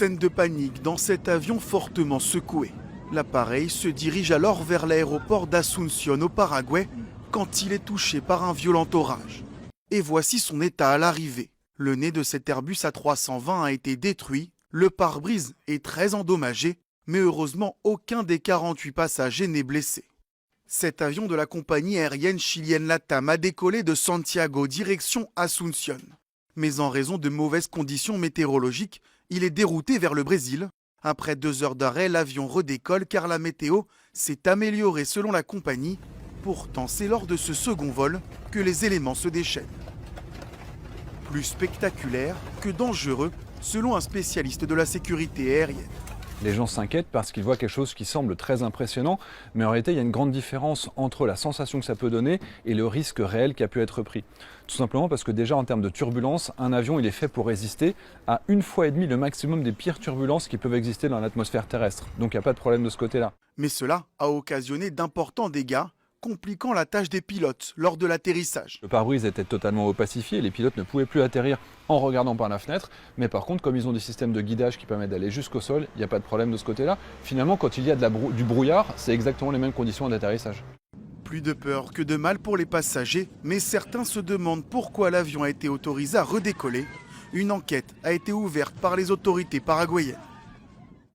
Scène de panique dans cet avion fortement secoué. L'appareil se dirige alors vers l'aéroport d'Asunción au Paraguay quand il est touché par un violent orage. Et voici son état à l'arrivée. Le nez de cet Airbus A320 a été détruit, le pare-brise est très endommagé, mais heureusement aucun des 48 passagers n'est blessé. Cet avion de la compagnie aérienne chilienne LATAM a décollé de Santiago direction Asunción. Mais en raison de mauvaises conditions météorologiques, il est dérouté vers le Brésil. Après 2 heures d'arrêt, l'avion redécolle car la météo s'est améliorée selon la compagnie. Pourtant, c'est lors de ce second vol que les éléments se déchaînent. Plus spectaculaire que dangereux, selon un spécialiste de la sécurité aérienne. Les gens s'inquiètent parce qu'ils voient quelque chose qui semble très impressionnant, mais en réalité, il y a une grande différence entre la sensation que ça peut donner et le risque réel qui a pu être pris. Tout simplement parce que déjà en termes de turbulence, un avion il est fait pour résister à 1,5 fois le maximum des pires turbulences qui peuvent exister dans l'atmosphère terrestre. Donc il n'y a pas de problème de ce côté-là. Mais cela a occasionné d'importants dégâts, compliquant la tâche des pilotes lors de l'atterrissage. Le pare-brise était totalement opacifié, les pilotes ne pouvaient plus atterrir en regardant par la fenêtre, mais par contre, comme ils ont des systèmes de guidage qui permettent d'aller jusqu'au sol, il n'y a pas de problème de ce côté-là. Finalement, quand il y a du brouillard, c'est exactement les mêmes conditions d'atterrissage. Plus de peur que de mal pour les passagers, mais certains se demandent pourquoi l'avion a été autorisé à redécoller. Une enquête a été ouverte par les autorités paraguayennes.